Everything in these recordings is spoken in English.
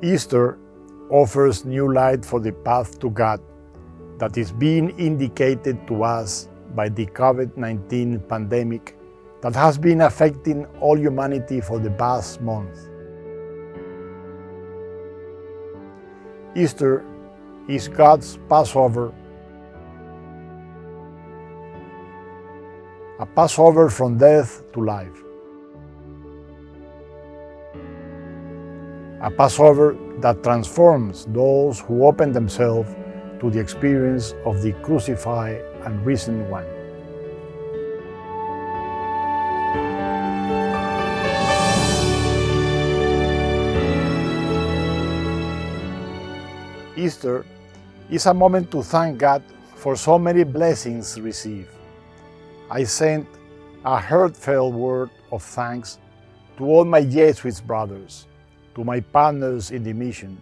Easter offers new light for the path to God that is being indicated to us by the COVID-19 pandemic that has been affecting all humanity for the past month. Easter is God's Passover, a Passover from death to life. A Passover that transforms those who open themselves to the experience of the crucified and risen one. Easter is a moment to thank God for so many blessings received. I sent a heartfelt word of thanks to all my Jesuit brothers, to my partners in the mission,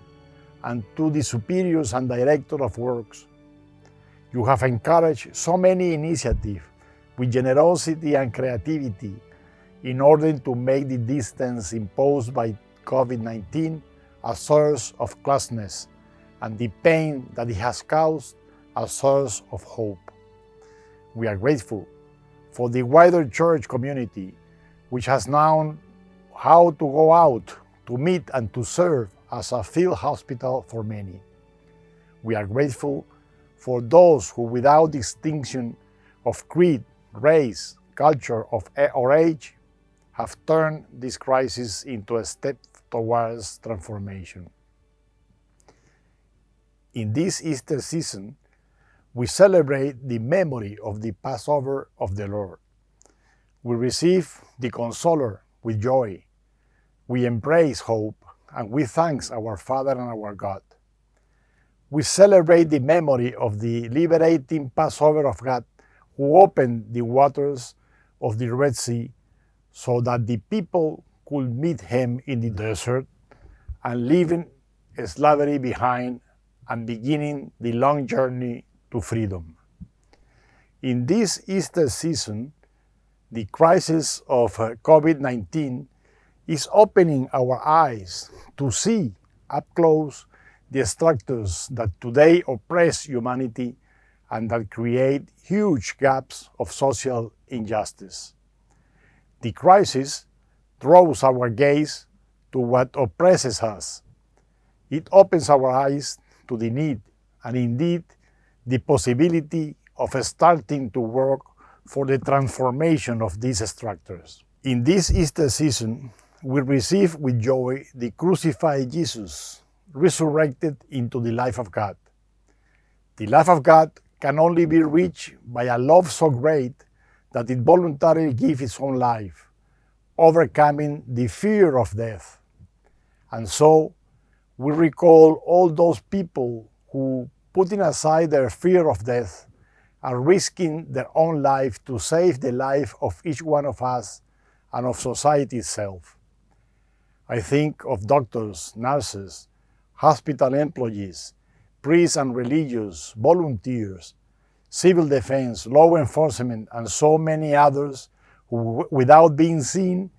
and to the superiors and director of works. You have encouraged so many initiatives with generosity and creativity in order to make the distance imposed by COVID-19 a source of closeness and the pain that it has caused a source of hope. We are grateful for the wider church community, which has known how to go out to meet and to serve as a field hospital for many. We are grateful for those who, without distinction of creed, race, culture, or age, have turned this crisis into a step towards transformation. In this Easter season, we celebrate the memory of the Passover of the Lord. We receive the Consoler with joy. We embrace hope, and we thank our Father and our God. We celebrate the memory of the liberating Passover of God, who opened the waters of the Red Sea so that the people could meet him in the desert and leaving slavery behind and beginning the long journey to freedom. In this Easter season, the crisis of COVID-19 is opening our eyes to see up close the structures that today oppress humanity and that create huge gaps of social injustice. The crisis draws our gaze to what oppresses us. It opens our eyes to the need and indeed the possibility of starting to work for the transformation of these structures. In this Easter season, we receive with joy the crucified Jesus, resurrected into the life of God. The life of God can only be reached by a love so great that it voluntarily gives its own life, overcoming the fear of death. And so, we recall all those people who, putting aside their fear of death, are risking their own life to save the life of each one of us and of society itself. I think of doctors, nurses, hospital employees, priests and religious, volunteers, civil defense, law enforcement, and so many others who, without being seen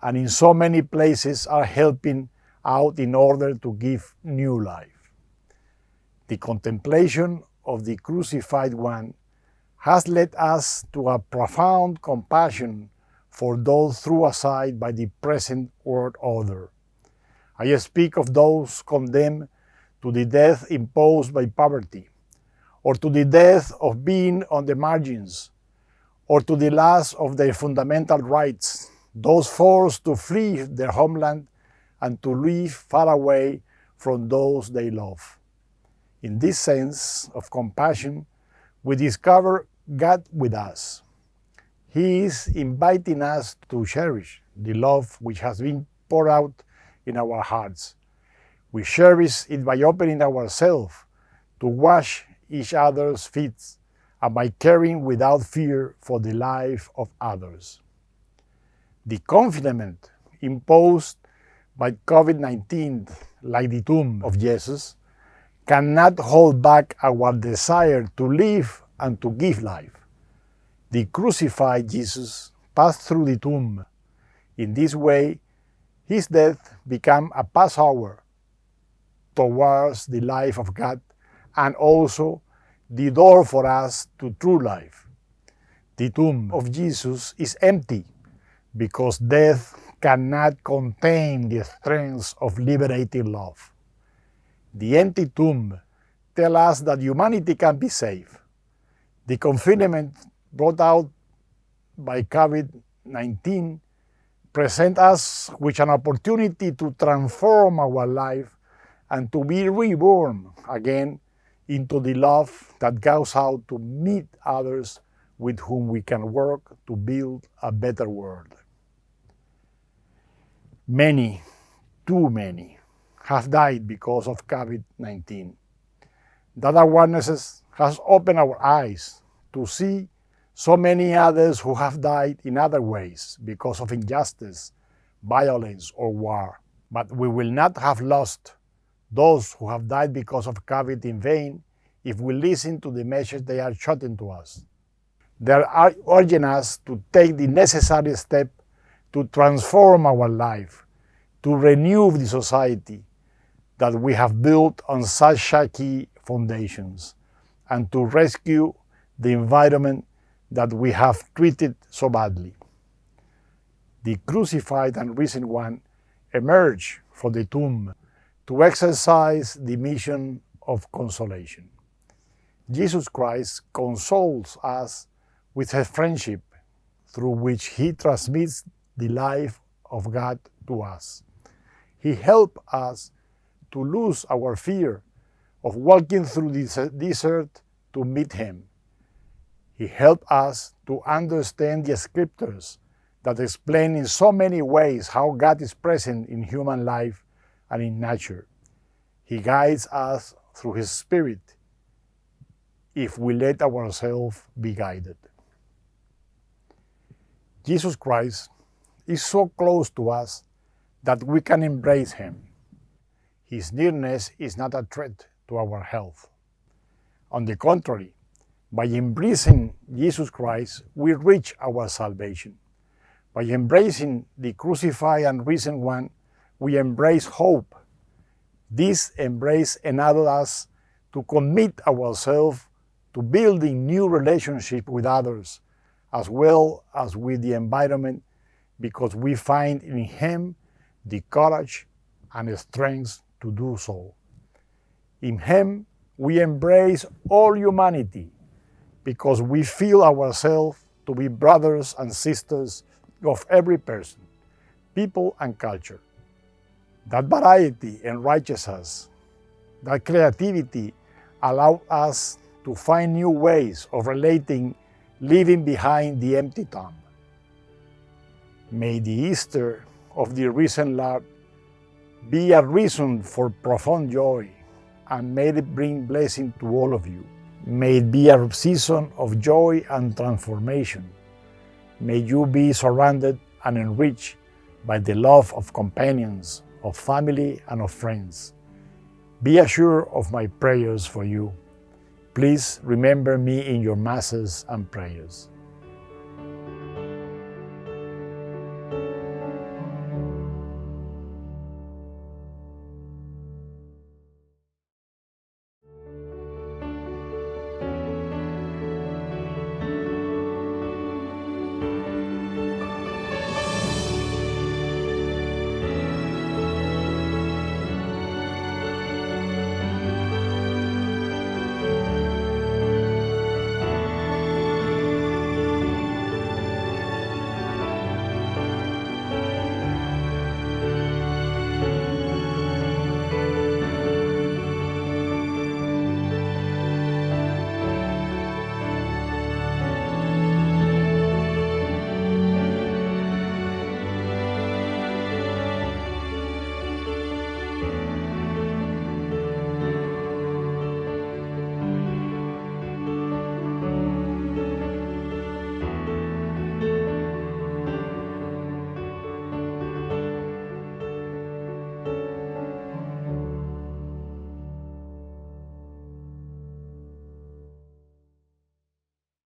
and in so many places, are helping out in order to give new life. The contemplation of the crucified one has led us to a profound compassion for those thrown aside by the present world order. I speak of those condemned to the death imposed by poverty, or to the death of being on the margins, or to the loss of their fundamental rights, those forced to flee their homeland and to live far away from those they love. In this sense of compassion, we discover God with us. He is inviting us to cherish the love which has been poured out in our hearts. We cherish it by opening ourselves to wash each other's feet and by caring without fear for the life of others. The confinement imposed by COVID-19, like the tomb of Jesus, cannot hold back our desire to live and to give life. The crucified Jesus passed through the tomb. In this way, his death became a Passover, towards the life of God and also the door for us to true life. The tomb of Jesus is empty because death cannot contain the strength of liberating love. The empty tomb tells us that humanity can be saved. The confinement brought out by COVID-19 present us with an opportunity to transform our life and to be reborn again into the love that goes out to meet others with whom we can work to build a better world. Many, too many, have died because of COVID-19. That awareness has opened our eyes to see so many others who have died in other ways because of injustice, violence, or war. But we will not have lost those who have died because of COVID in vain if we listen to the message they are shouting to us. They are urging us to take the necessary step to transform our life, to renew the society that we have built on such shaky foundations, and to rescue the environment that we have treated so badly. The crucified and risen one emerged from the tomb to exercise the mission of consolation. Jesus Christ consoles us with his friendship, through which he transmits the life of God to us. He helps us to lose our fear of walking through this desert to meet him. He helps us to understand the scriptures that explain in so many ways how God is present in human life and in nature. He guides us through his Spirit if we let ourselves be guided. Jesus Christ is so close to us that we can embrace him. His nearness is not a threat to our health. On the contrary, by embracing Jesus Christ, we reach our salvation. By embracing the crucified and risen one, we embrace hope. This embrace enables us to commit ourselves to building new relationships with others, as well as with the environment, because we find in him the courage and the strength to do so. In him, we embrace all humanity, because we feel ourselves to be brothers and sisters of every person, people, and culture. That variety enriches us. That creativity allows us to find new ways of relating, leaving behind the empty tomb. May the Easter of the risen Lord be a reason for profound joy, and may it bring blessing to all of you. May it be a season of joy and transformation. May you be surrounded and enriched by the love of companions, of family, and of friends. Be assured of my prayers for you. Please remember me in your masses and prayers.